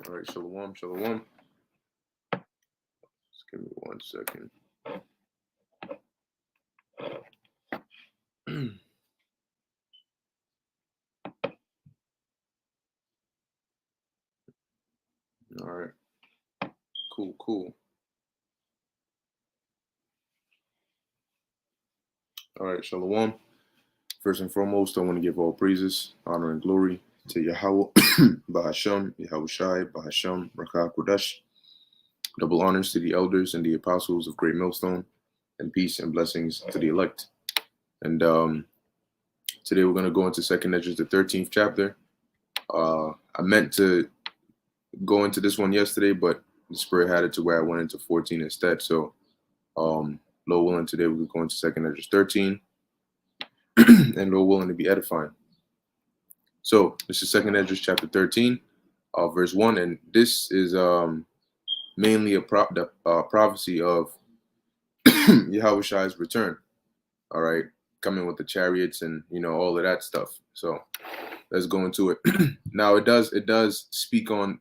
All right, shalom, shalom. Just give me 1 second. All right, cool. All right, shalom. First and foremost, I want to give all praises, honor, and glory to Yahweh, Bahasham, Yahushai, Bahasham, Rakah Kodesh. Double honors to the elders and the apostles of Great Millstone, and peace and blessings to the elect. And today we're going to go into Second Esdras, the 13th chapter. I meant to go into this one yesterday, but the Spirit had it to where I went into 14 instead. So, Lord willing, today we're going to Second Esdras 13, and Lord willing to be edifying. So, this is Second Esdras chapter 13, verse 1, and this is mainly a prophecy of Yahushai's return. All right, coming with the chariots and all of that stuff. So let's go into it. Now it does speak on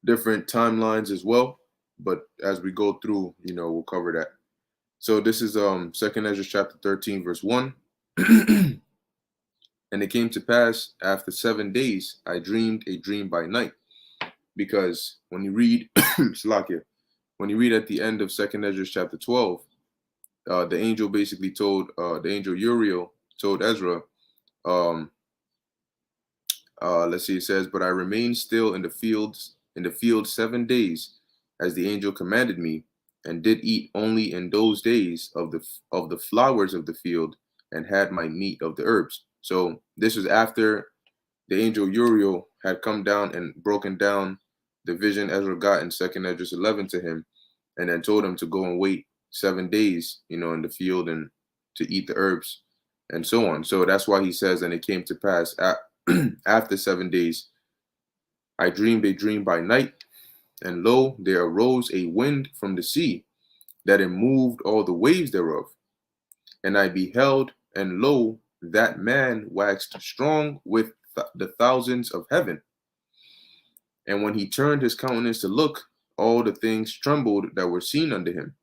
different timelines as well, but as we go through, we'll cover that. So this is Second Esdras chapter 13 verse 1. And it came to pass after 7 days I dreamed a dream by night. Because when you read Slakia, when you read at the end of Second Esdras chapter 12, the angel basically told the angel Uriel told Ezra, let's see, it says, but I remained still in the field 7 days, as the angel commanded me, and did eat only in those days of the flowers of the field, and had my meat of the herbs. So this was after the angel Uriel had come down and broken down the vision Ezra got in Second Esdras 11 to him, and then told him to go and wait 7 days, in the field and to eat the herbs and so on. So that's why he says, and it came to pass after 7 days, I dreamed a dream by night, and lo, there arose a wind from the sea, that it moved all the waves thereof. And I beheld, and lo, that man waxed strong with the thousands of heaven. And when he turned his countenance to look, all the things trembled that were seen unto him.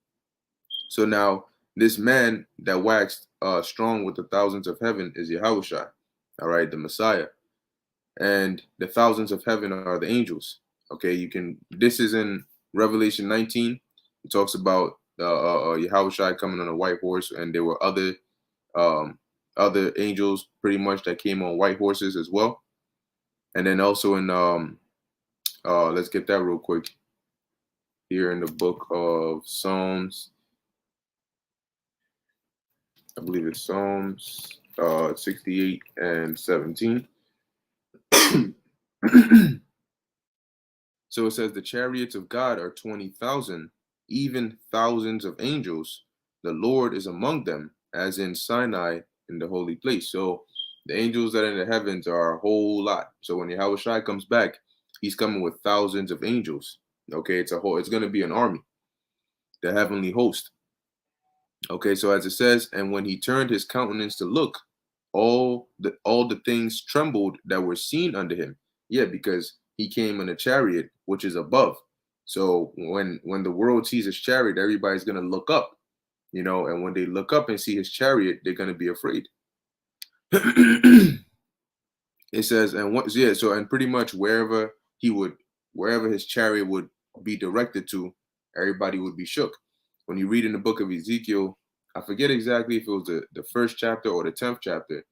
So now this man that waxed strong with the thousands of heaven is Yahushua, all right, the Messiah. And the thousands of heaven are the angels. Okay, this is in Revelation 19. It talks about Yahushua coming on a white horse, and there were other angels pretty much that came on white horses as well. And then also in let's get that real quick. Here in the book of Psalms, I believe it's Psalms 68 and 17. So it says, the chariots of God are 20,000, even thousands of angels. The Lord is among them, as in Sinai in the holy place. So the angels that are in the heavens are a whole lot. So when Yahushua comes back, he's coming with thousands of angels. Okay, it's going to be an army, the heavenly host. Okay, so as it says, and when he turned his countenance to look, all the things trembled that were seen unto him. Yeah, because he came in a chariot which is above. So when the world sees his chariot, everybody's gonna look up, and when they look up and see his chariot, they're gonna be afraid. It says, and pretty much wherever his chariot would be directed to, everybody would be shook. When you read in the book of Ezekiel, I forget exactly if it was the first chapter or the 10th chapter,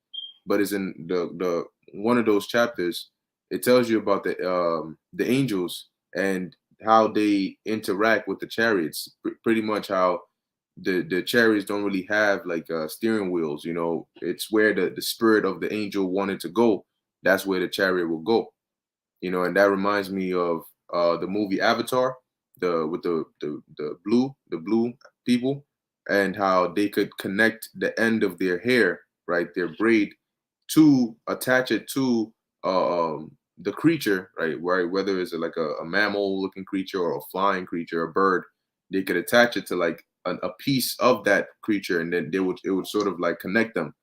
but it's in the one of those chapters. It tells you about the angels and how they interact with the chariots. Pretty much how the chariots don't really have like steering wheels. It's where the spirit of the angel wanted to go, that's where the chariot will go. And that reminds me of the movie Avatar, with the blue people, and how they could connect the end of their hair, right, their braid, to attach it to the creature, right, whether it's like a mammal looking creature or a flying creature, a bird. They could attach it to like a piece of that creature, and then it would sort of like connect them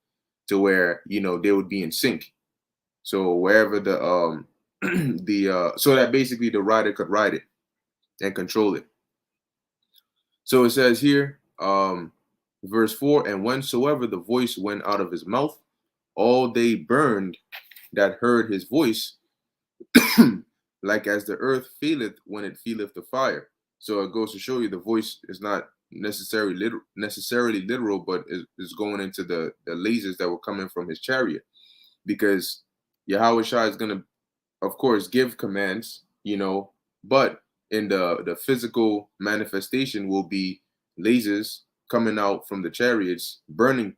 to where they would be in sync. So wherever the the so that basically the rider could ride it and control it. So it says here, verse 4, and whensoever the voice went out of his mouth, all they burned that heard his voice, like as the earth feeleth when it feeleth the fire. So it goes to show you the voice is not necessarily literal, but is going into the lasers that were coming from his chariot, because Yahweh Shai is going to, of course, give commands, but in the physical manifestation will be lasers coming out from the chariots, burning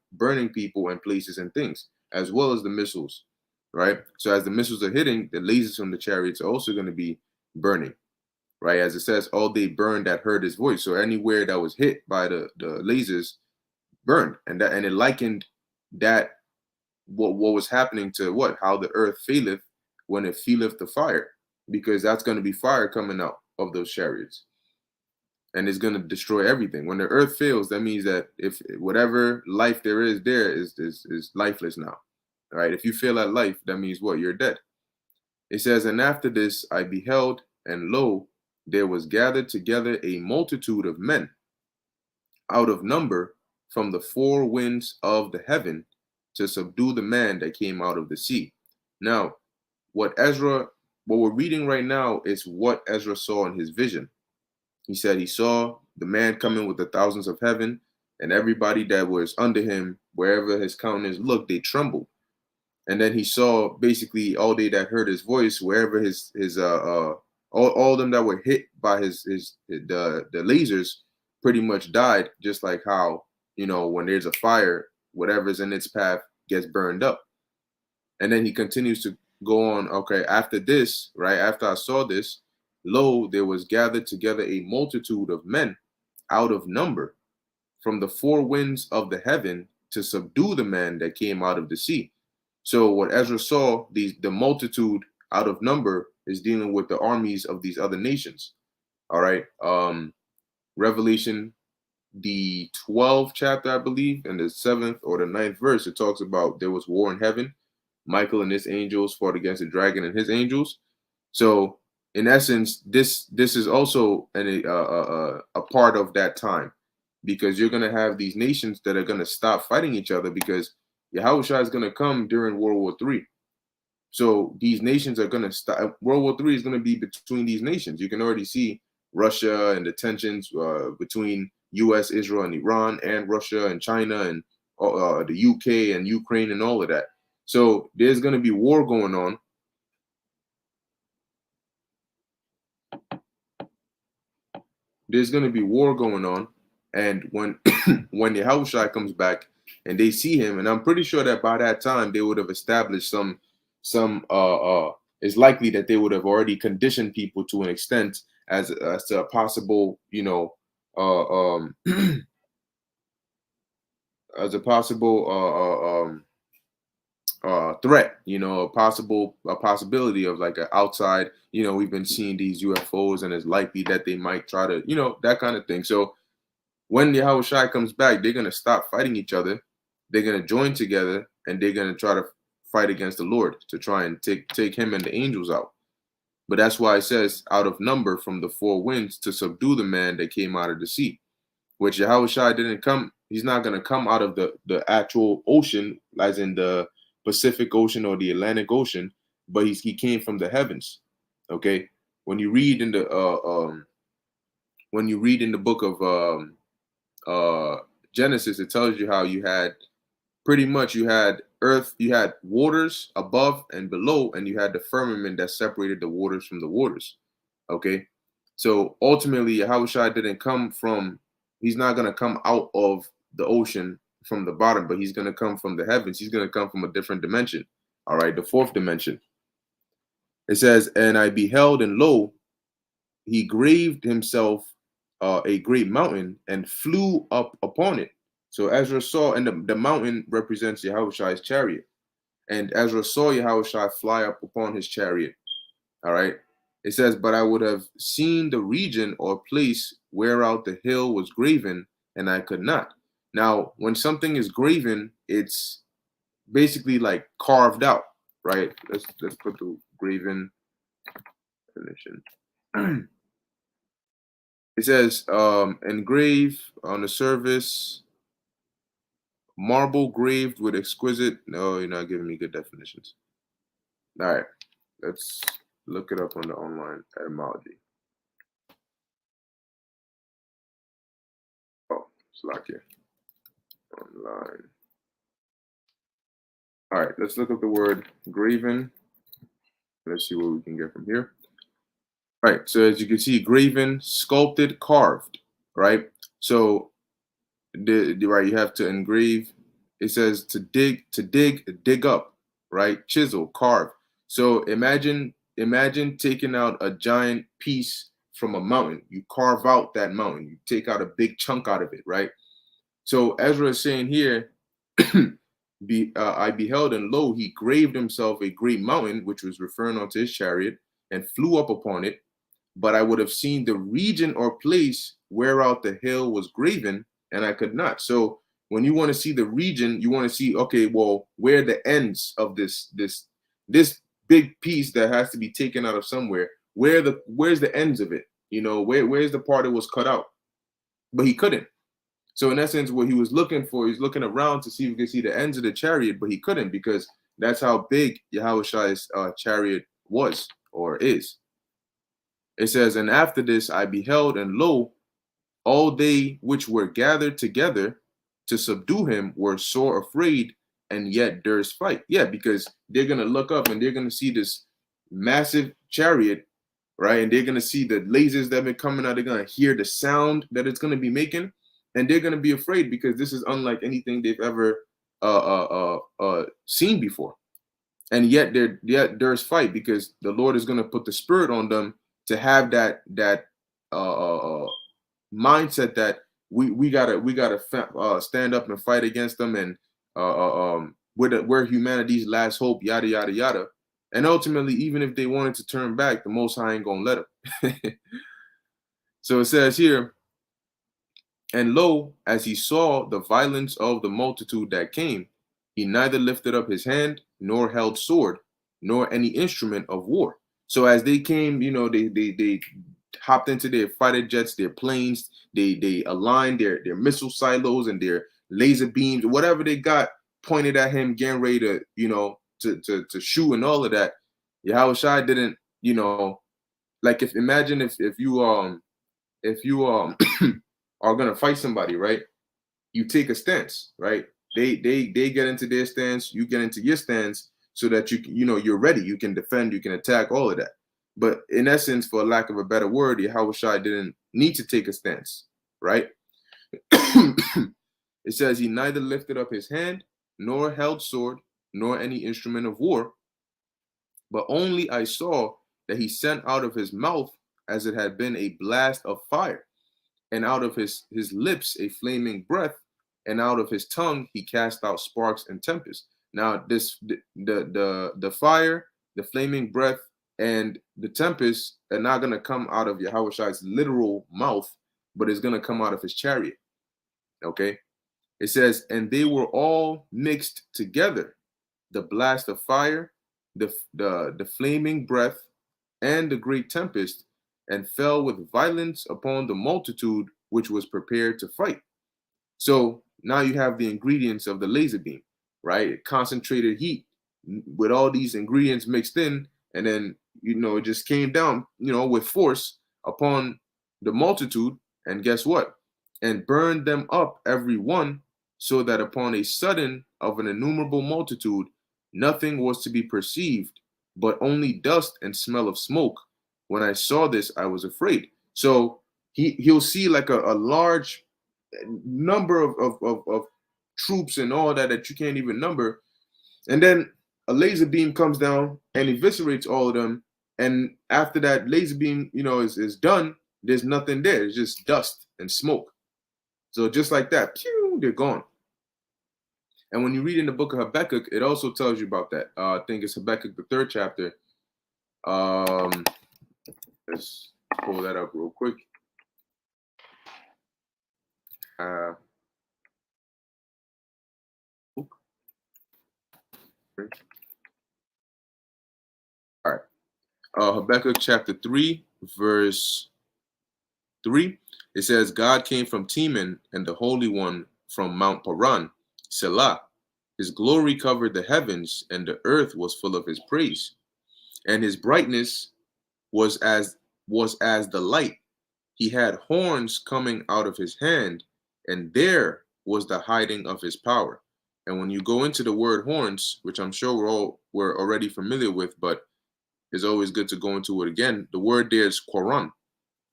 people and places and things, as well as the missiles, right? So as the missiles are hitting, the lasers from the chariots are also going to be burning, right? As it says, all they burned that heard his voice. So anywhere that was hit by the lasers burned, and it likened that what was happening to how the earth faileth when it feeleth the fire, because that's going to be fire coming out of those chariots, and it's going to destroy everything. When the earth fails, that means that if whatever life there is lifeless now, right? If you fail at life, that means what? You're dead. It says, and after this I beheld, and lo, there was gathered together a multitude of men out of number from the four winds of the heaven to subdue the man that came out of the sea. Now, what we're reading right now is what Ezra saw in his vision. He said he saw the man coming with the thousands of heaven, and everybody that was under him, wherever his countenance looked, they trembled. And then he saw basically all they that heard his voice, wherever all them that were hit by the lasers pretty much died, just like how when there's a fire, whatever's in its path gets burned up. And then he continues to go on. Okay, after this, right after I saw this, lo, there was gathered together a multitude of men out of number from the four winds of the heaven to subdue the man that came out of the sea. So what Ezra saw, the multitude out of number, is dealing with the armies of these other nations. All right. Revelation, the 12th chapter, I believe, and the 7th or the 9th verse, it talks about there was war in heaven. Michael and his angels fought against the dragon and his angels. So in essence, this is also a part of that time, because you're going to have these nations that are going to stop fighting each other, because Yahushua is going to come during World War III. So these nations are going to stop. World War III is going to be between these nations. You can already see Russia and the tensions between U.S., Israel, and Iran, and Russia and China, and the UK and Ukraine and all of that. So there's going to be war going on. There's going to be war going on. And when when Yahushua comes back and they see him, and I'm pretty sure that by that time they would have established some it's likely that they would have already conditioned people to an extent as to a possible, as a possible threat, a possibility of like an outside, we've been seeing these UFOs, and it's likely that they might try to, that kind of thing. So when the Yahushua comes back, they're going to stop fighting each other. They're going to join together, and they're going to try to fight against the Lord to try and take him and the angels out. But that's why it says out of number from the four winds to subdue the man that came out of the sea, which Yahushua didn't come. He's not going to come out of the actual ocean, as in the Pacific Ocean or the Atlantic Ocean, but he came from the heavens. Okay, when you read in the book of Genesis, it tells you how you had earth, you had waters above and below, and you had the firmament that separated the waters from the waters. Okay, so ultimately, Yahushua didn't come from. He's not going to come out of the ocean from the bottom, but he's going to come from the heavens. He's going to come from a different dimension, All right, the fourth dimension. It says, and I beheld, and lo, he graved himself a great mountain and flew up upon it. So Ezra saw, and the mountain represents Yahushua's chariot. And Ezra saw Yahushua fly up upon his chariot. All right. It says, but I would have seen the region or place whereout the hill was graven, and I could not. Now, when something is graven, it's basically like carved out, right? Let's put the graven definition. It says, engrave on the surface, marble graved with exquisite. No, you're not giving me good definitions. All right, let's look it up on the online etymology. Oh, Slack here. Online. All right, let's look up the word graven. Let's see what we can get from here. All right, so as you can see, graven, sculpted, carved, right? So right, you have to engrave. It says to dig up, right? Chisel, carve. So imagine taking out a giant piece from a mountain. You carve out that mountain. You take out a big chunk out of it, right? So Ezra is saying here, I beheld, and lo, he graved himself a great mountain, which was referring unto his chariot, and flew up upon it. But I would have seen the region or place whereout the hill was graven, and I could not. So when you want to see the region, you want to see, okay, well, where the ends of this big piece that has to be taken out of somewhere, where's the ends of it? You know, where's the part that was cut out? But he couldn't. So in essence, what he was looking for, he's looking around to see if he could see the ends of the chariot, but he couldn't, because that's how big Yahushua's chariot was or is. It says, and after this I beheld, and lo, all they which were gathered together to subdue him were sore afraid, and yet durst fight. Yeah, because they're going to look up and they're going to see this massive chariot, right? And they're going to see the lasers that have been coming out. They're going to hear the sound that it's going to be making, and they're going to be afraid, because this is unlike anything they've ever seen before. And yet there's fight, because the Lord is going to put the spirit on them to have that mindset that we gotta stand up and fight against them, and we're humanity's last hope, yada yada yada. And ultimately, even if they wanted to turn back, the Most High ain't gonna let them. So it says here, and lo, as he saw the violence of the multitude that came, he neither lifted up his hand, nor held sword, nor any instrument of war. So as they came, you know, they hopped into their fighter jets, their planes, they aligned their missile silos and their laser beams, whatever they got pointed at him, getting ready to, you know, to shoot and all of that. Yahushua didn't, you know, like imagine if you are gonna fight somebody, right? You take a stance, right? They get into their stance, you get into your stance, so that you know you're ready, you can defend, you can attack, all of that. But in essence, for lack of a better word, Yahushua didn't need to take a stance, right? It says he neither lifted up his hand, nor held sword, nor any instrument of war, but only I saw that he sent out of his mouth as it had been a blast of fire, and out of his lips a flaming breath, and out of his tongue he cast out sparks and tempest. Now the fire, the flaming breath, and the tempest are not going to come out of Yahushua's literal mouth, but it's going to come out of his chariot. Okay, it says, and they were all mixed together, the blast of fire, the flaming breath, and the great tempest, and fell with violence upon the multitude which was prepared to fight. So now you have the ingredients of the laser beam, right? Concentrated heat with all these ingredients mixed in, and then, you know, it just came down, you know, with force upon the multitude, and guess what? And burned them up every one, so that upon a sudden of an innumerable multitude, nothing was to be perceived, but only dust and smell of smoke. When I saw this, I was afraid. So he'll see like a large number of troops and all that you can't even number. And then a laser beam comes down and eviscerates all of them. And after that laser beam, is done, there's nothing there. It's just dust and smoke. So just like that, pew, they're gone. And when you read in the book of Habakkuk, it also tells you about that. I think it's Habakkuk, the 3rd chapter. Let's pull that up real quick. All right. Habakkuk chapter 3, verse 3. It says, God came from Teman, and the Holy One from Mount Paran, Selah. His glory covered the heavens, and the earth was full of his praise. And his brightness was as the light. He had horns coming out of his hand, and there was the hiding of his power. And when you go into the word horns, which I'm sure we're already familiar with, but it's always good to go into it again. The word there is Quran.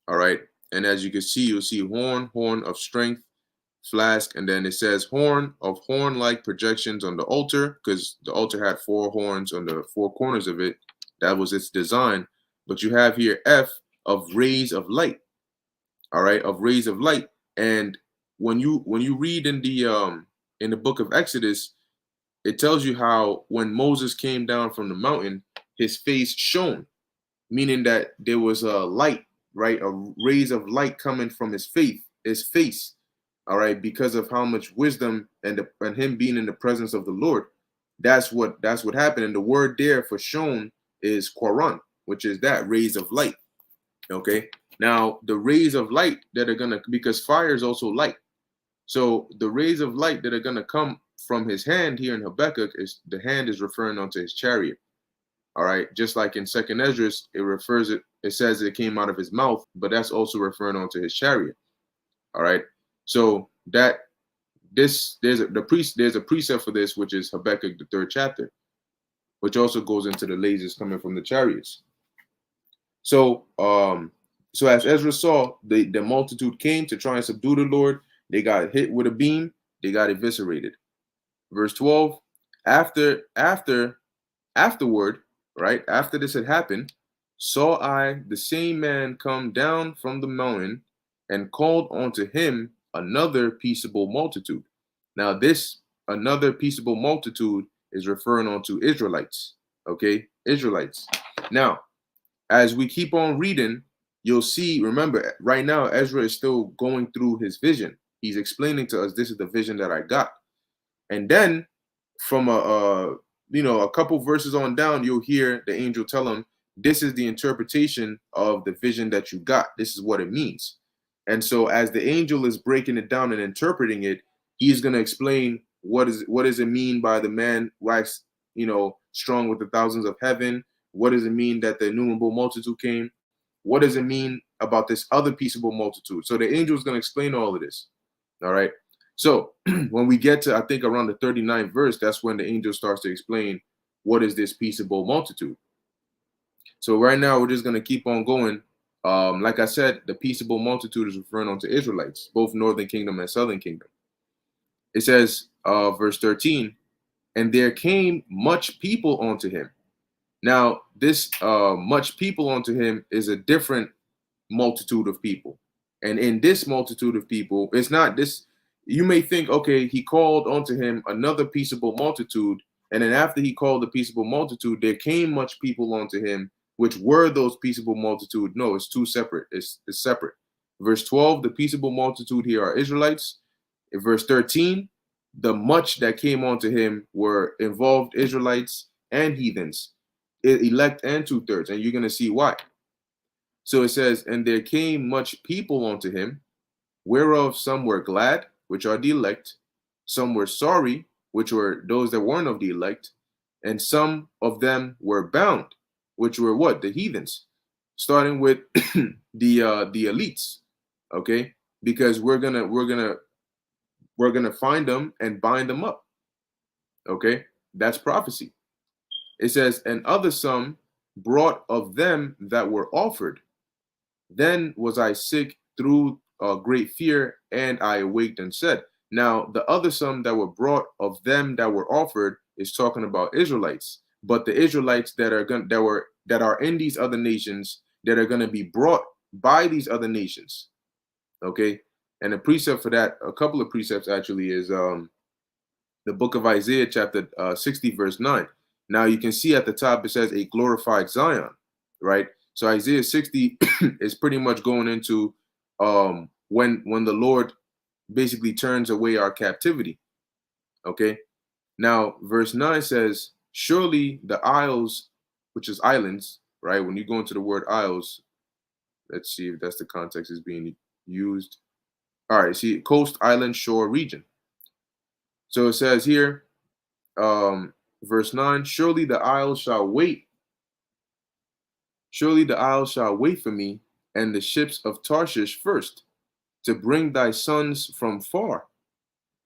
All right. And as you can see, you'll see horn, horn of strength, flask, and then it says horn of horn-like projections on the altar, because the altar had 4 horns on the 4 corners of it. That was its design. But you have here F of rays of light. All right, of rays of light. And when you read in the book of Exodus, it tells you how when Moses came down from the mountain, his face shone, meaning that there was a light, right? A rays of light coming from his face, all right, because of how much wisdom and him being in the presence of the Lord. That's what happened. And the word there for shone is Quran, which is that rays of light. Okay. Now the rays of light that are gonna, because fire is also light. So the rays of light that are gonna come from his hand here in Habakkuk, is the hand is referring onto his chariot. All right, just like in 2nd Esdras, it says it came out of his mouth, but that's also referring onto his chariot. All right, so there's a precept for this, which is Habakkuk the 3rd chapter, which also goes into the lasers coming from the chariots. So as Ezra saw, the multitude came to try and subdue the Lord. They got hit with a beam. They got eviscerated. Verse 12. Afterward, right after this had happened, saw I the same man come down from the mountain, and called unto him another peaceable multitude. Now this another peaceable multitude is referring on to Israelites. Okay, Israelites. Now, as we keep on reading, you'll see, remember, right now, Ezra is still going through his vision. He's explaining to us, this is the vision that I got. And then from a couple verses on down, you'll hear the angel tell him, this is the interpretation of the vision that you got. This is what it means. And so as the angel is breaking it down and interpreting it, he's going to explain what does it mean by the man wax, strong with the thousands of heaven. What does it mean that the innumerable multitude came? What does it mean about this other peaceable multitude? So the angel is going to explain all of this. All right. So when we get to, I think, around the 39th verse, that's when the angel starts to explain what is this peaceable multitude. So right now, we're just going to keep on going. Like I said, the peaceable multitude is referring on to Israelites, both northern kingdom and southern kingdom. It says, verse 13, and there came much people unto him. Now, this much people unto him is a different multitude of people. And in this multitude of people, it's not this. You may think, okay, he called unto him another peaceable multitude. And then after he called the peaceable multitude, there came much people unto him, which were those peaceable multitude. No, it's two separate. It's separate. Verse 12, the peaceable multitude here are Israelites. In verse 13, the much that came onto him were involved Israelites and heathens, elect and 2/3. And you're going to see why. So it says, and there came much people unto him, whereof some were glad, which are the elect, some were sorry, which were those that weren't of the elect, and some of them were bound, which were what? The heathens, starting with the elites, okay? Because we're gonna find them and bind them up, okay? That's prophecy. It says, and other some brought of them that were offered. Then was I sick through great fear, and I awaked and said. Now, the other some that were brought of them that were offered is talking about Israelites. but the Israelites that are in these other nations that are going to be brought by these other nations. Okay, and a precept for that, a couple of precepts actually, is the book of Isaiah, chapter 60, verse 9. Now you can see at the top it says a glorified Zion, right? So Isaiah 60 is pretty much going into when the Lord basically turns away our captivity. Okay. Now verse 9 says, surely the isles, which is islands, right? When you go into the word isles, let's see if that's the context is being used. All right, see, coast, island, shore, region. So it says here, verse 9, surely the isles shall wait. Surely the isles shall wait for me, and the ships of Tarshish first, to bring thy sons from far,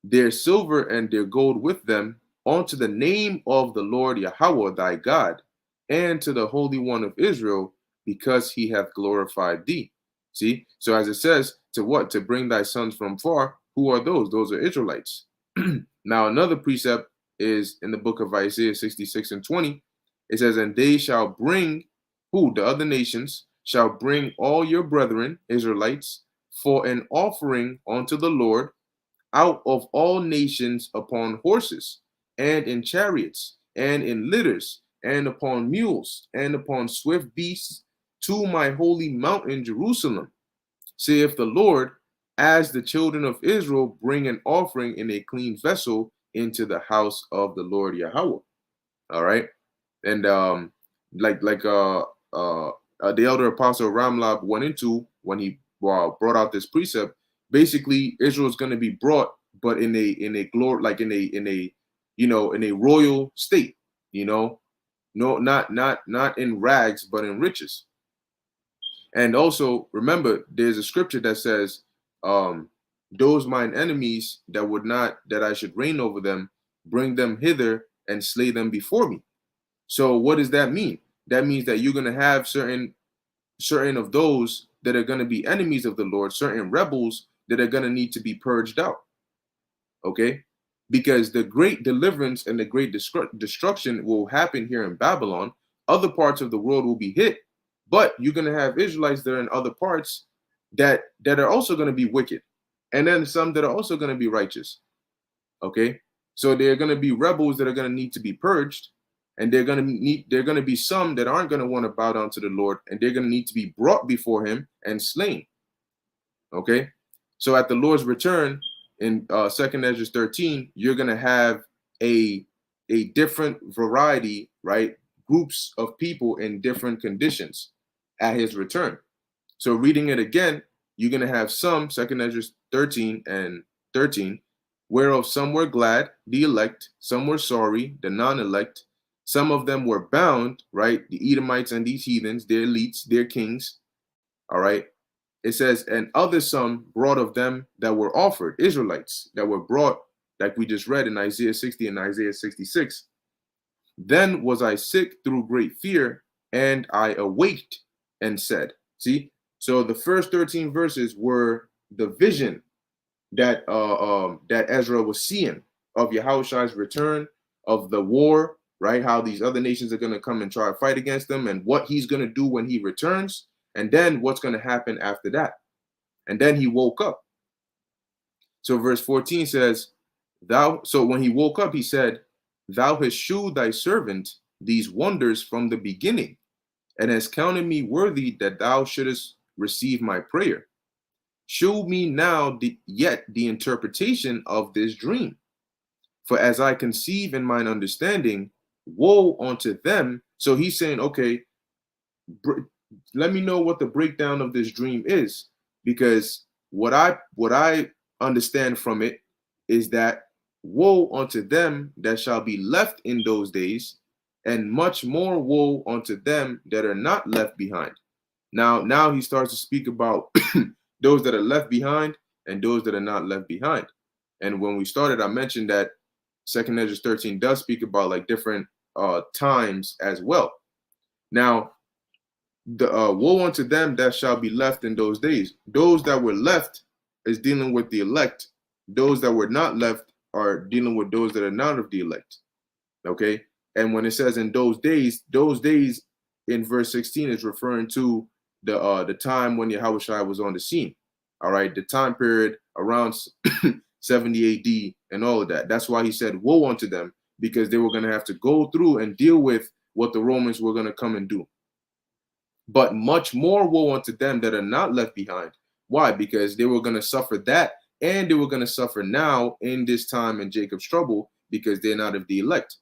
their silver and their gold with them, unto the name of the Lord Yahweh thy God, and to the Holy One of Israel, because he hath glorified thee. See, so as it says, to what? To bring thy sons from far. Who are those? Those are Israelites. Now, another precept is in the book of Isaiah 66 and 20. It says, and they shall bring, who? The other nations shall bring all your brethren, Israelites, for an offering unto the Lord out of all nations upon horses, and in chariots, and in litters, and upon mules, and upon swift beasts, to my holy mountain Jerusalem, saith the Lord, as the children of Israel bring an offering in a clean vessel into the house of the Lord Yahweh. All right. And the elder apostle Ramlab went into when he brought out this precept, basically Israel is going to be brought, but in a glory, like in a in a royal state, no, not in rags, but in riches. And also remember, there's a scripture that says, those mine enemies that I should reign over them, bring them hither and slay them before me. So what does that mean? That means that you're going to have certain of those that are going to be enemies of the Lord, certain rebels that are going to need to be purged out. Okay? Because the great deliverance and the great destruction will happen here in Babylon. Other parts of the world will be hit, but you're going to have Israelites that are in other parts that are also going to be wicked, and then some that are also going to be righteous. Okay? So there are going to be rebels that are going to need to be purged, and they're going to be some that aren't going to want to bow down to the Lord, and they're going to need to be brought before him and slain. Okay? So at the Lord's return in 2nd Esdras 13, you're going to have a different variety, right? Groups of people in different conditions at his return. So reading it again, you're going to have some, 2nd Esdras 13 and 13, whereof some were glad, the elect, some were sorry, the non-elect, some of them were bound, right? The Edomites and these heathens, their elites, their kings, all right? It says, and other some brought of them that were offered, Israelites, that were brought, like we just read in Isaiah 60 and Isaiah 66. Then was I sick through great fear, and I awaked and said, see? So the first 13 verses were the vision that that Ezra was seeing of Yahushua's return, of the war, right? How these other nations are going to come and try to fight against them, and what he's going to do when he returns, and then what's going to happen after that. And then he woke up. So verse 14 says, so when he woke up, he said, thou hast shewed thy servant these wonders from the beginning, and hast counted me worthy that thou shouldest receive my prayer. Show me now yet the interpretation of this dream. For as I conceive in mine understanding, woe unto them. So he's saying, okay, let me know what the breakdown of this dream is, because what I understand from it is that woe unto them that shall be left in those days, and much more woe unto them that are not left behind. Now he starts to speak about those that are left behind and those that are not left behind. And when we started, I mentioned that 2nd Esdras 13 does speak about like different times as well. Now, the woe unto them that shall be left in those days. Those that were left is dealing with the elect. Those that were not left are dealing with those that are not of the elect. Okay. And when it says in those days in verse 16 is referring to the time when Yahushua was on the scene. All right, the time period around 70 AD and all of that. That's why he said, woe unto them, because they were going to have to go through and deal with what the Romans were going to come and do. But much more woe unto them that are not left behind. Why? Because they were going to suffer that, and they were going to suffer now in this time in Jacob's trouble, because they're not of the elect.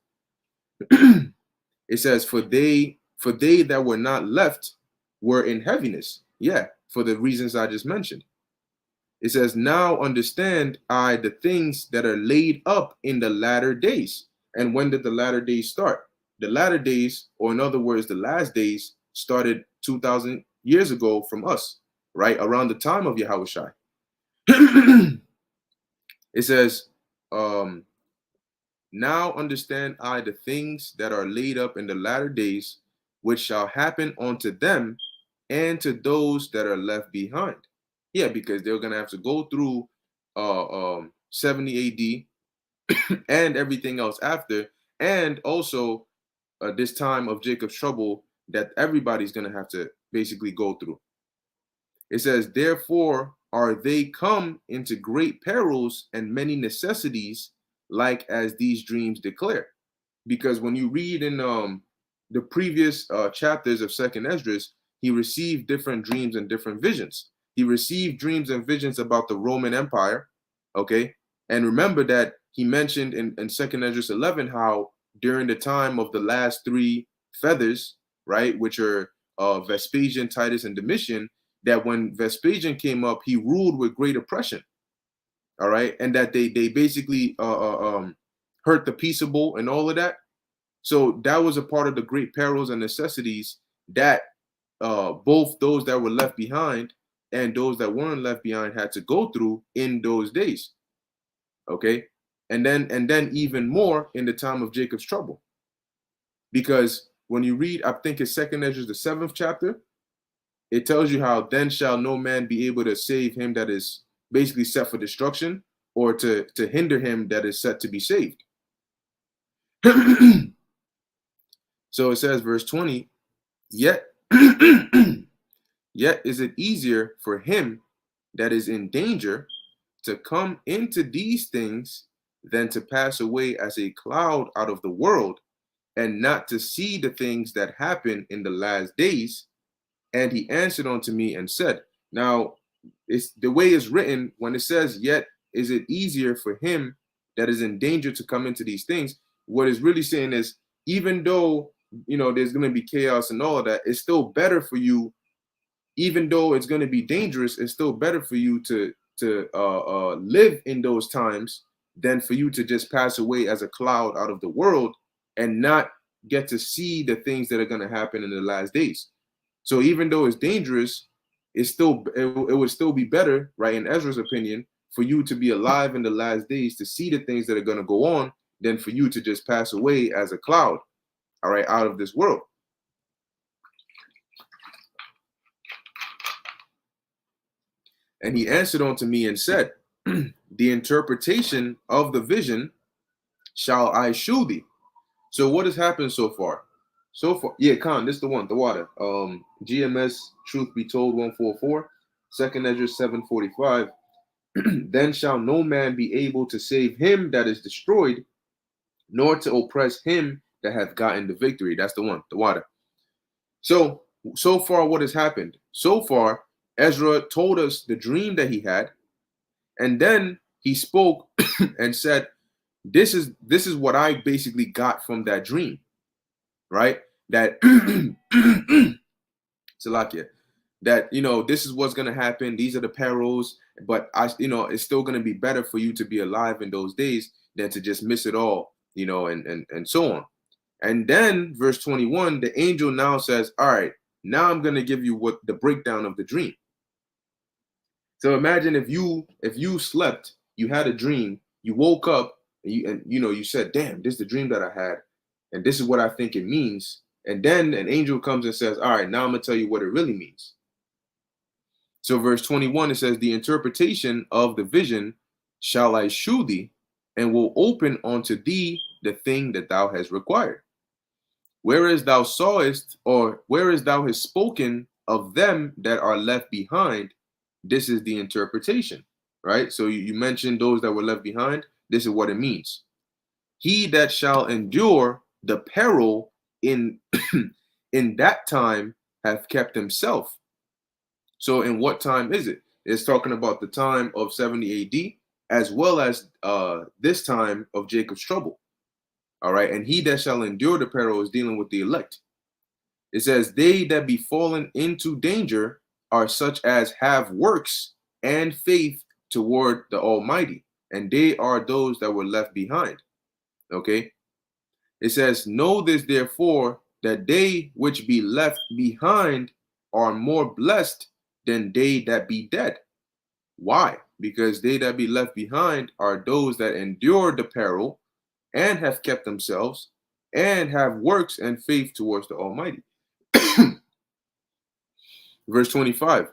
It says, for they that were not left were in heaviness. Yeah, for the reasons I just mentioned. It says, now understand I the things that are laid up in the latter days. And when did the latter days start? The latter days, or in other words, the last days, started 2,000 years ago from us, right? Around the time of Yahushua. It says, now understand I the things that are laid up in the latter days, which shall happen unto them and to those that are left behind. Yeah, because they're going to have to go through 70 AD and everything else after, and also this time of Jacob's trouble that everybody's going to have to basically go through. It says, therefore are they come into great perils and many necessities, like as these dreams declare. Because when you read in the previous chapters of Second Esdras, he received different dreams and different visions. He received dreams and visions about the Roman Empire, okay? And remember that he mentioned in Second Esdras 11 how during the time of the last three feathers, right, which are Vespasian, Titus, and Domitian, that when Vespasian came up, he ruled with great oppression, all right? And that they basically hurt the peaceable and all of that. So that was a part of the great perils and necessities that both those that were left behind and those that weren't left behind had to go through in those days. Okay, and then even more in the time of Jacob's trouble, because when you read, I think it's Second Esdras the 7th chapter, it tells you how then shall no man be able to save him that is basically set for destruction, or to hinder him that is set to be saved. So it says, verse 20, yet yet is it easier for him that is in danger to come into these things than to pass away as a cloud out of the world, and not to see the things that happen in the last days. And he answered unto me and said, now it's the way it's written when it says, yet is it easier for him that is in danger to come into these things. What it's really saying is, even though there's going to be chaos and all of that, it's still better for you. Even though it's going to be dangerous, it's still better for you to live in those times than for you to just pass away as a cloud out of the world and not get to see the things that are going to happen in the last days. So even though it's dangerous, it would still be better, right, in Ezra's opinion, for you to be alive in the last days to see the things that are going to go on than for you to just pass away as a cloud, all right, out of this world. And he answered unto me and said, the interpretation of the vision shall I shew thee. So what has happened so far? Yeah, Khan, this is the one, the water. GMS, truth be told, 144, Second Esdras 745. Then shall no man be able to save him that is destroyed, nor to oppress him that hath gotten the victory. That's the one, the water. So far, what has happened? So far, Ezra told us the dream that he had, and then he spoke and said, this is what I basically got from that dream, right? That Salakia, that this is what's going to happen, these are the perils, but it's still going to be better for you to be alive in those days than to just miss it all, and so on. And then verse 21, the angel now says, all right, now I'm going to give you what the breakdown of the dream. So imagine if you slept, you had a dream, you woke up, and you said, damn, this is the dream that I had, and this is what I think it means. And then an angel comes and says, all right, now I'm going to tell you what it really means. So verse 21, it says, the interpretation of the vision shall I shew thee, and will open unto thee the thing that thou hast required. Whereas thou sawest, or whereas thou hast spoken of them that are left behind, this is the interpretation, right? So you mentioned those that were left behind. This is what it means. He that shall endure the peril in in that time hath kept himself. So in what time is it? It's talking about the time of 70 AD as well as this time of Jacob's trouble. All right. And he that shall endure the peril is dealing with the elect. It says, they that be fallen into danger are such as have works and faith toward the Almighty. And they are those that were left behind. Okay. It says, know this therefore, that they which be left behind are more blessed than they that be dead. Why? Because they that be left behind are those that endure the peril and have kept themselves and have works and faith towards the Almighty. Verse 25.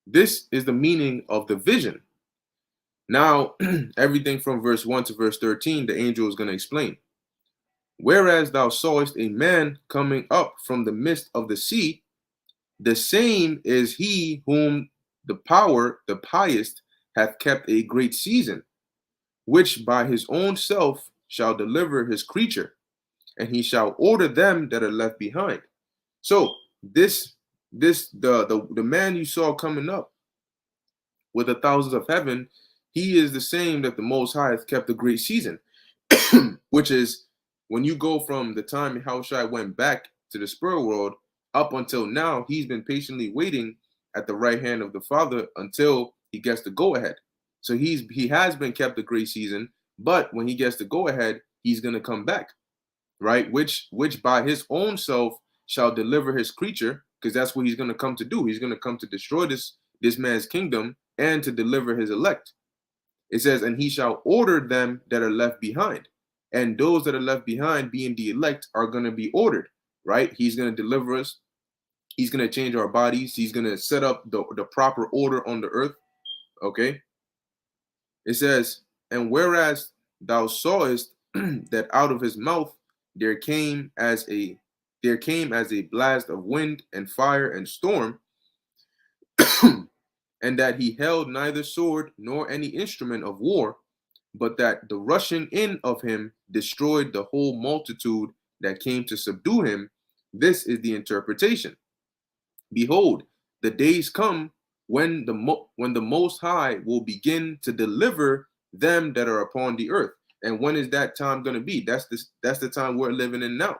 This is the meaning of the vision. Now, everything from verse 1 to verse 13, the angel is going to explain. Whereas thou sawest a man coming up from the midst of the sea, the same is he whom the power, the pious, hath kept a great season, which by his own self shall deliver his creature, and he shall order them that are left behind. So the man you saw coming up with the thousands of heaven, he is the same that the Most High hath kept a great season, which is when you go from the time Yahushua went back to the spirit world up until now, he's been patiently waiting at the right hand of the Father until he gets the go ahead. So he has been kept a great season, but when he gets the go ahead, he's going to come back, right? Which by his own self shall deliver his creature, because that's what he's going to come to do. He's going to come to destroy this man's kingdom and to deliver his elect. It says, and he shall order them that are left behind. And those that are left behind, being the elect, are going to be ordered, right? He's going to deliver us. He's going to change our bodies. He's going to set up the proper order on the earth. Okay. It says, and whereas thou sawest that out of his mouth there came as a blast of wind and fire and storm, and that he held neither sword nor any instrument of war, but that the rushing in of him destroyed the whole multitude that came to subdue him. This is the interpretation. Behold, the days come when the Most High will begin to deliver them that are upon the earth. And when is that time going to be? That's the time we're living in now.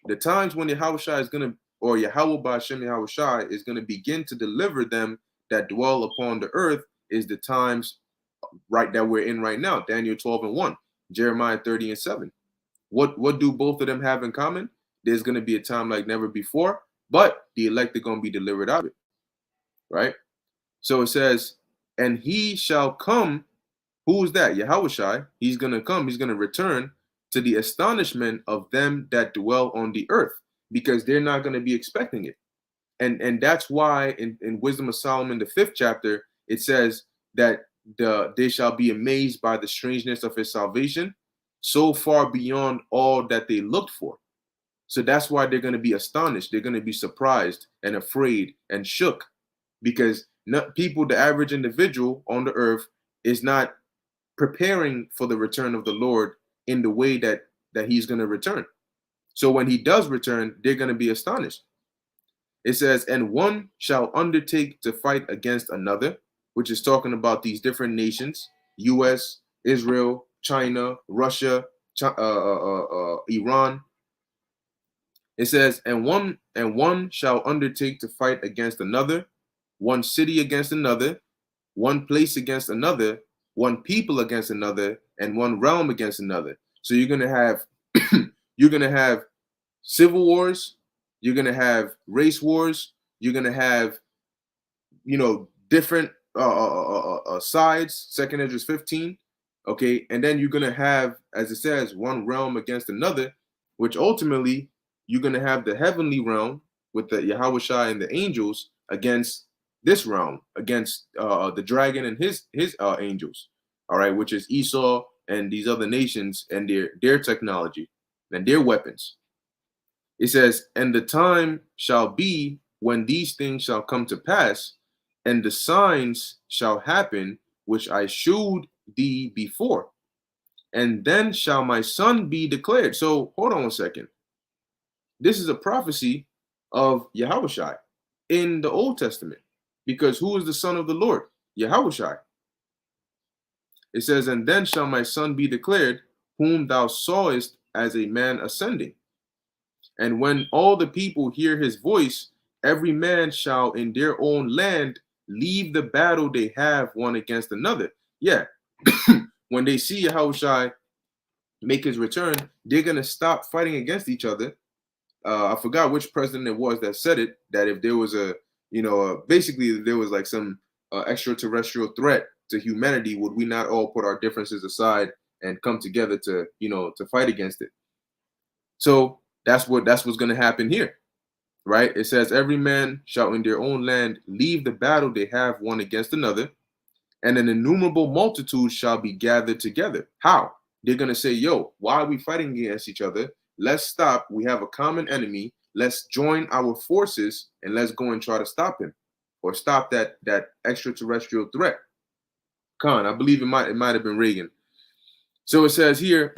The times when Yahushua is going to, or Yahweh Ba'Shem Yahushua is going to begin to deliver them that dwell upon the earth, is the times right that we're in right now. Daniel 12:1, Jeremiah 30:7. What do both of them have in common? There's going to be a time like never before, but the elect are going to be delivered out of it, right? So it says, and he shall come. Who is that? Yahushua. He's going to come. He's going to return to the astonishment of them that dwell on the earth, because they're not going to be expecting it. And that's why in Wisdom of Solomon, the 5th chapter, it says that they shall be amazed by the strangeness of his salvation, so far beyond all that they looked for. So that's why they're going to be astonished. They're going to be surprised and afraid and shook, because people, the average individual on the earth, is not preparing for the return of the Lord in the way that he's going to return. So when he does return, they're going to be astonished. It says, and one shall undertake to fight against another, which is talking about these different nations: U.S., Israel, China, Russia, Iran. It says, and one shall undertake to fight against another, one city against another, one place against another, one people against another, and one realm against another. So you're gonna have civil wars, you're gonna have race wars, you're gonna have different sides. 2nd Esdras 15. Okay, and then you're gonna have, as it says, one realm against another, which ultimately you're gonna have the heavenly realm with the Yahushua and the angels against this realm, against the dragon and his angels. All right, which is Esau and these other nations and their technology and their weapons. It says, and the time shall be when these things shall come to pass, and the signs shall happen which I shewed thee before. And then shall my son be declared. So hold on a second. This is a prophecy of Yahushai in the Old Testament. Because who is the son of the Lord? Yahushai. It says, and then shall my son be declared, whom thou sawest as a man ascending. And when all the people hear his voice, every man shall in their own land leave the battle they have one against another. Yeah. When they see Yahushai make his return, they're going to stop fighting against each other. I forgot which president it was that said it, that if there was basically there was like some extraterrestrial threat to humanity, would we not all put our differences aside and come together to, to fight against it? So that's what's going to happen here, right? It says, every man shall in their own land leave the battle they have one against another, and an innumerable multitude shall be gathered together. How? They're going to say, yo, why are we fighting against each other? Let's stop. We have a common enemy. Let's join our forces and let's go and try to stop him, or stop that extraterrestrial threat. Khan, I believe it might have been Reagan. So it says here,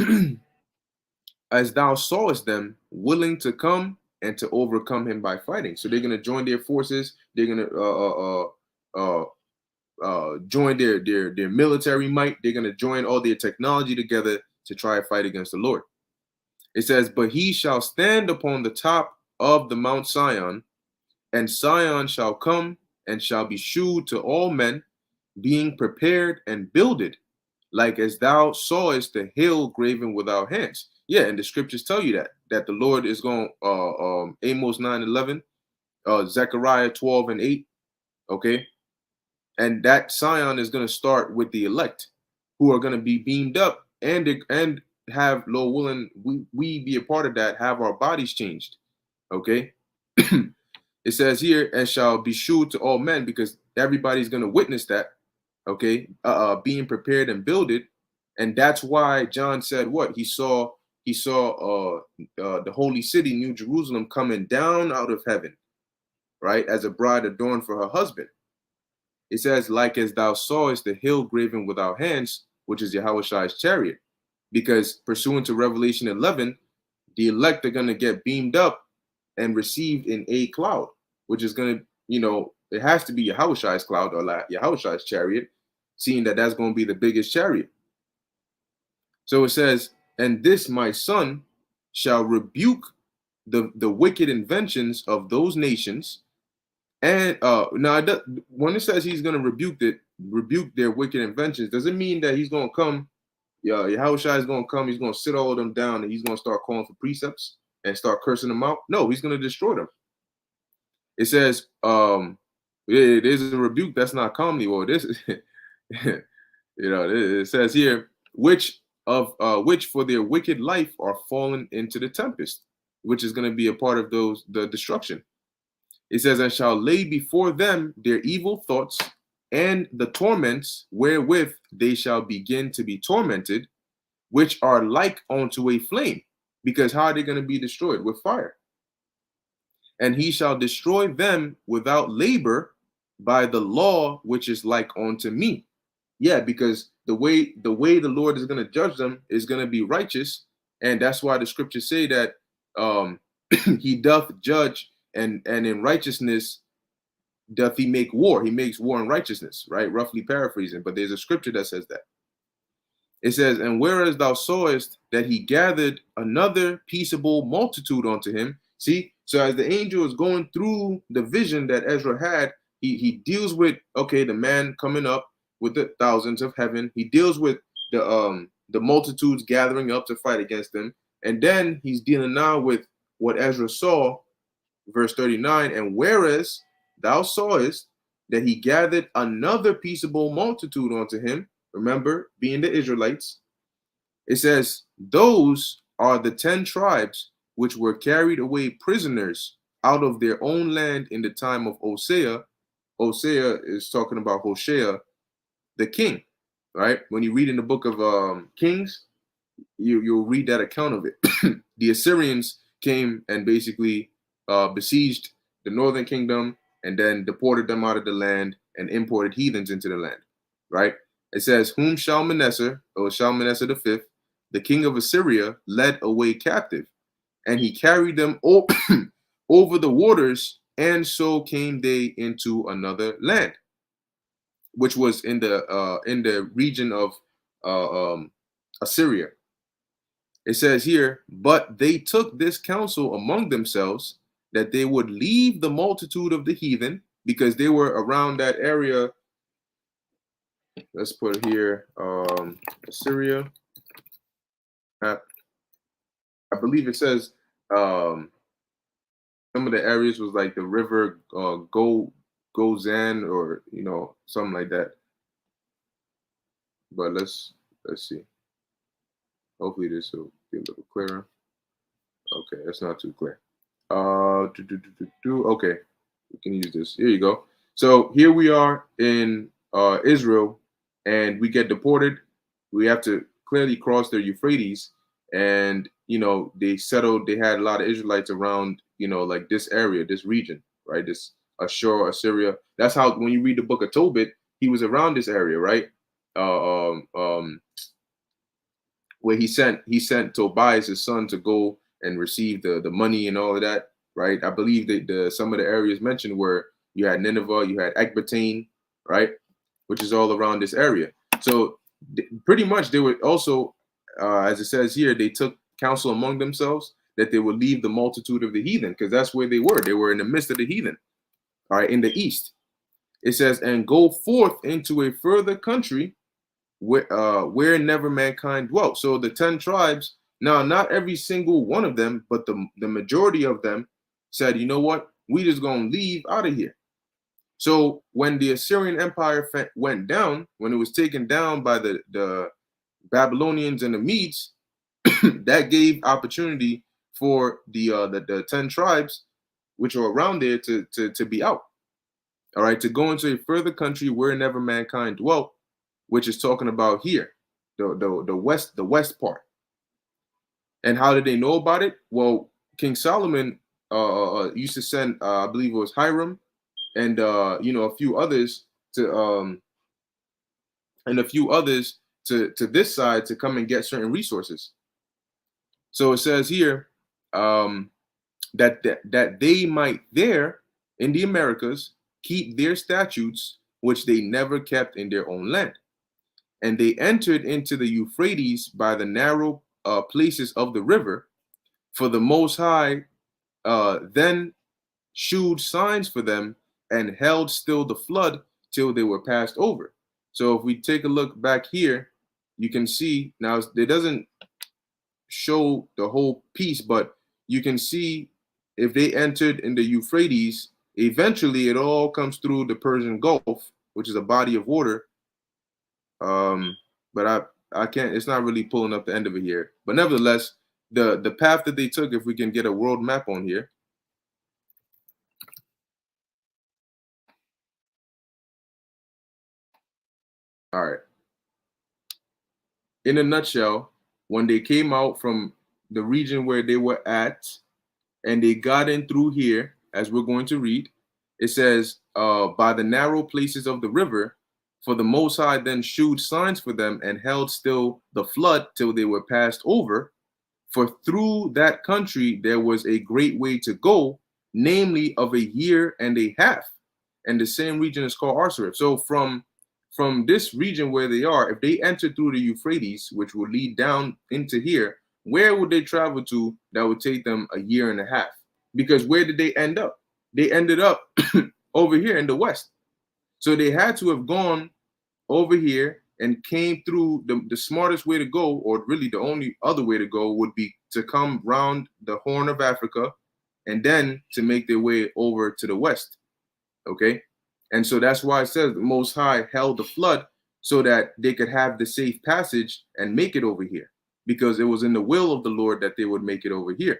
as thou sawest them willing to come and to overcome him by fighting. So they're going to join their forces. They're going to join their military might. They're going to join all their technology together to try to fight against the Lord. It says, but he shall stand upon the top of the Mount Sion, and Sion shall come and shall be shewed to all men, being prepared and builded, like as thou sawest the hill graven without hands. Yeah, and the scriptures tell you that the Lord is going, Amos 9:11, Zechariah 12:8, okay? And that Sion is going to start with the elect, who are going to be beamed up and have, Lord willing, we be a part of that, have our bodies changed, okay? It says here, and shall be shewed to all men, because everybody's going to witness that, okay? Being prepared and builded. And that's why John said what? He saw the holy city, New Jerusalem, coming down out of heaven, right? As a bride adorned for her husband. It says, like as thou sawest the hill graven without hands, which is Yahushai's chariot. Because pursuant to Revelation 11, the elect are going to get beamed up and received in a cloud, which is going to, it has to be Yahushai's cloud or Yahushai's chariot, seeing that that's going to be the biggest chariot. So it says, and this my son shall rebuke the wicked inventions of those nations. And now when it says he's going to rebuke their wicked inventions, doesn't mean that he's going to come. Yeah, Yahushua is going to come. He's going to sit all of them down and he's going to start calling for precepts and start cursing them out. No, he's going to destroy them. It says, it is a rebuke that's not calmly. Well, this is, it says here, which for their wicked life are fallen into the tempest, which is going to be a part of the destruction. It says, and shall lay before them their evil thoughts and the torments wherewith they shall begin to be tormented, which are like unto a flame. Because how are they going to be destroyed? With fire. And he shall destroy them without labor by the law which is like unto me. Yeah, because the way the Lord is going to judge them is going to be righteous. And that's why the scriptures say that he doth judge, and in righteousness doth he make war. He makes war in righteousness, right? Roughly paraphrasing, but there's a scripture that says that. It says, and whereas thou sawest that he gathered another peaceable multitude unto him. See, so as the angel is going through the vision that Ezra had, he deals with, okay, the man coming up with the thousands of heaven. He deals with the multitudes gathering up to fight against them. And then he's dealing now with what Ezra saw, verse 39, and whereas thou sawest that he gathered another peaceable multitude unto him, remember, being the Israelites, it says, those are the 10 tribes which were carried away prisoners out of their own land in the time of Hosea. Hosea is talking about Hoshea, the king, right? When you read in the book of Kings, you'll read that account of it. The Assyrians came and basically besieged the northern kingdom and then deported them out of the land and imported heathens into the land, right? It says, whom Shalmaneser, or Shalmaneser the fifth, the king of Assyria, led away captive, and he carried them over the waters, and so came they into another land, which was in the region of Assyria. It says here, but they took this counsel among themselves that they would leave the multitude of the heathen, because they were around that area. Let's put here Assyria. I believe it says some of the areas was like the river Gozan, or something like that. But let's see. Hopefully this will be a little clearer. Okay, that's not too clear. Okay, we can use this. Here you go. So here we are in Israel, and we get deported. We have to clearly cross the Euphrates, and they settled. They had a lot of Israelites around, like this area, this region, right? This Ashur, Assyria. That's how when you read the book of Tobit, he was around this area, right? Where he sent Tobias, his son, to go and receive the money and all of that, right? I believe that some of the areas mentioned were, you had Nineveh, you had Ecbatane, right, which is all around this area. So pretty much they were also, as it says here, they took counsel among themselves that they would leave the multitude of the heathen, because that's where they were. They were in the midst of the heathen, all right, in the east. It says, and go forth into a further country where never mankind dwelt. So the 10 tribes, now not every single one of them, but the majority of them said, you know what, we just gonna leave out of here. So when the Assyrian Empire went down, when it was taken down by the Babylonians and the Medes, that gave opportunity for the 10 tribes which are around there to be out. All right, to go into a further country where never mankind dwelt, which is talking about here, the west part. And how did they know about it? Well, King Solomon used to send, I believe it was Hiram, and a few others to to this side to come and get certain resources. So it says here that they might there in the Americas keep their statutes, which they never kept in their own land. And they entered into the Euphrates by the narrow places of the river, for the Most High then shewed signs for them and held still the flood till they were passed over. So if we take a look back here, you can see now it doesn't show the whole piece, but you can see if they entered in the Euphrates, eventually it all comes through the Persian Gulf, which is a body of water. But I can't, it's not really pulling up the end of it here. But nevertheless, the path that they took, if we can get a world map on here. All right. In a nutshell, when they came out from the region where they were at, and they got in through here, as we're going to read, it says, by the narrow places of the river, for the Most High then shewed signs for them and held still the flood till they were passed over. For through that country there was a great way to go, namely of a year and a half. And the same region is called Arsareth. So from this region where they are, if they enter through the Euphrates, which will lead down into here, where would they travel to that would take them a year and a half? Because where did they end up? They ended up over here in the west. So they had to have gone over here and came through. The smartest way to go, or really the only other way to go, would be to come round the Horn of Africa and then to make their way over to the west. Okay. And so that's why it says the Most High held the flood so that they could have the safe passage and make it over here, because it was in the will of the Lord that they would make it over here.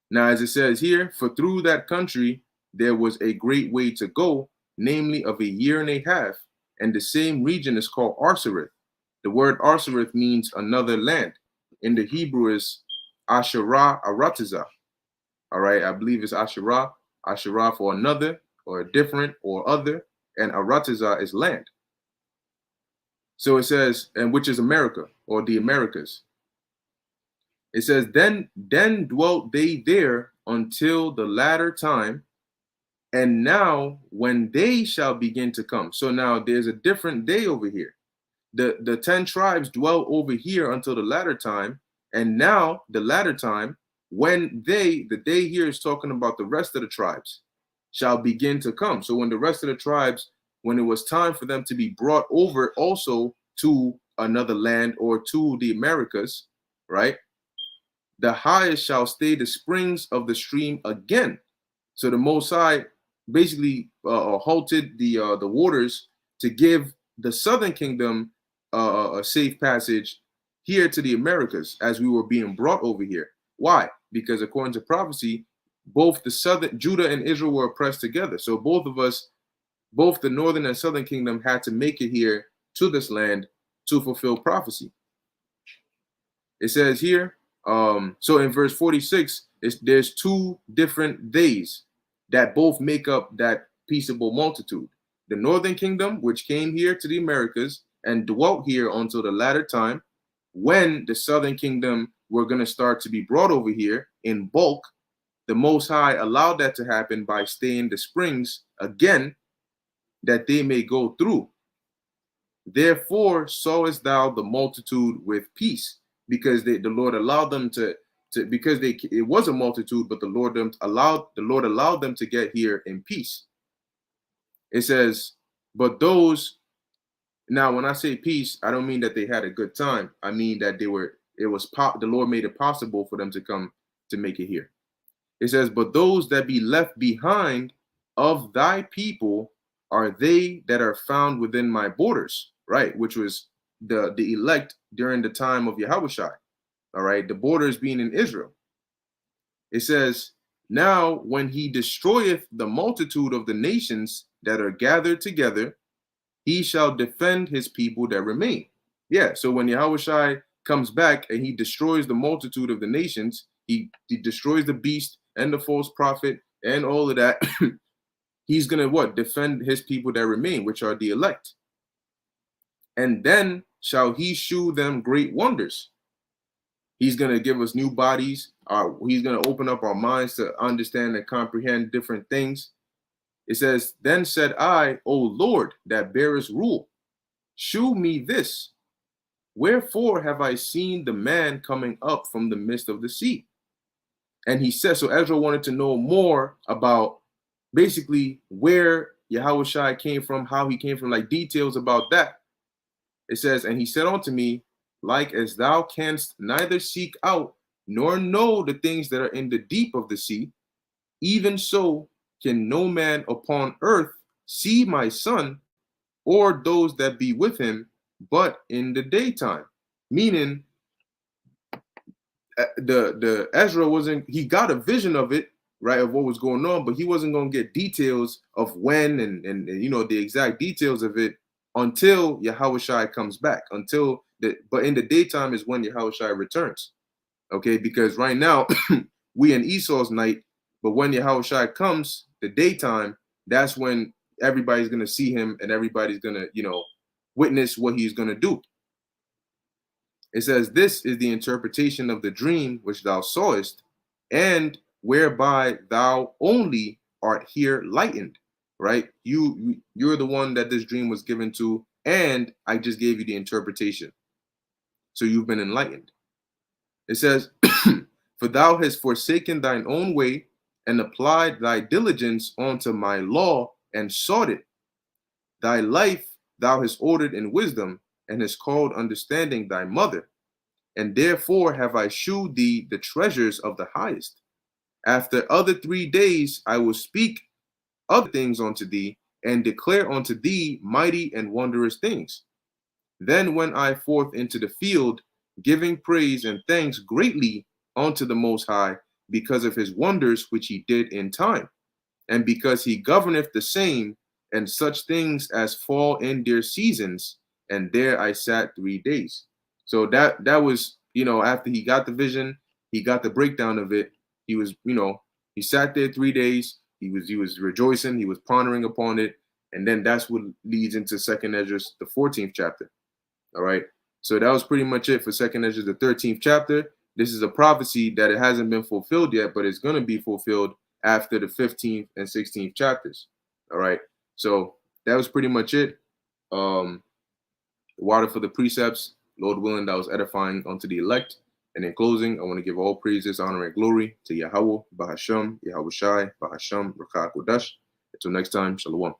Now, as it says here, for through that country there was a great way to go, namely of a year and a half, and the same region is called Arsareth. The word Arsareth means another land. In the Hebrew is Asherah Aratiza. All right, I believe it's Asherah, Asherah for another, or a different, or other, and Aratiza is land. So it says, and which is America, or the Americas. It says, then dwelt they there until the latter time, and now when they shall begin to come. So now there's a different day over here. The 10 tribes dwell over here until the latter time, and now the latter time, when the day here is talking about the rest of the tribes, shall begin to come. So when the rest of the tribes, when it was time for them to be brought over also to another land or to the Americas, right? The highest shall stay the springs of the stream again. So the Most High basically halted the waters to give the southern kingdom a safe passage here to the Americas as we were being brought over here. Why? Because according to prophecy, both the southern Judah and Israel were oppressed together. So both of us, both the northern and southern kingdom, had to make it here to this land to fulfill prophecy. It says here, so in verse 46, there's two different days that both make up that peaceable multitude. The northern kingdom, which came here to the Americas and dwelt here until the latter time, when the southern kingdom were going to start to be brought over here in bulk. The Most High allowed that to happen by staying the springs again, that they may go through. Therefore sawest thou the multitude with peace, because the Lord allowed them to because it was a multitude, but the Lord allowed them to get here in peace. It says, but those, now when I say peace, I don't mean that they had a good time. I mean that the Lord made it possible for them to come to make it here. It says, but those that be left behind of thy people are they that are found within my borders, right? Which was the elect during the time of Yahushua, all right? The borders being in Israel. It says, now when he destroyeth the multitude of the nations that are gathered together, he shall defend his people that remain. Yeah, so when Yahushua comes back and he destroys the multitude of the nations, he destroys the beast and the false prophet and all of that, he's going to what? Defend his people that remain, which are the elect. And then shall he shew them great wonders. He's going to give us new bodies. He's going to open up our minds to understand and comprehend different things. It says, then said I, O Lord, that bearest rule, shew me this. Wherefore have I seen the man coming up from the midst of the sea? And he says, so Ezra wanted to know more about basically where Yahushua came from, how he came from, like details about that. It says, and he said unto me, like as thou canst neither seek out nor know the things that are in the deep of the sea, even so can no man upon earth see my son or those that be with him, but in the daytime. Meaning, the Ezra he got a vision of it, right, of what was going on, but he wasn't going to get details of when and the exact details of it until Yahushua comes back. But in the daytime is when Yahushua returns. Okay, because right now we in Esau's night, but when Yahushua comes, the daytime, that's when everybody's going to see him and everybody's going to, witness what he's going to do. It says, this is the interpretation of the dream which thou sawest, and whereby thou only art here lightened, right? You're the one that this dream was given to, and I just gave you the interpretation. So you've been enlightened. It says, for thou hast forsaken thine own way and applied thy diligence unto my law and sought it. Thy life thou hast ordered in wisdom and hast called understanding thy mother. And therefore have I shewed thee the treasures of the highest. After other 3 days I will speak other things unto thee and declare unto thee mighty and wondrous things. Then went I forth into the field, giving praise and thanks greatly unto the Most High, because of his wonders which he did in time, and because he governeth the same, and such things as fall in their seasons. And there I sat 3 days. So that was, after he got the vision, he got the breakdown of it. He was, he sat there 3 days. He was rejoicing. He was pondering upon it, and then that's what leads into Second Esdras, the 14th chapter. All right. So that was pretty much it for Second Esdras, the 13th chapter. This is a prophecy that it hasn't been fulfilled yet, but it's going to be fulfilled after the 15th and 16th chapters. All right. So that was pretty much it. Water for the precepts. Lord willing, that was edifying unto the elect. And in closing, I want to give all praises, honor, and glory to Yahweh, Bahasham, Yahweh Shai, Bahasham, Rakah Kodash. Until next time, Shalom.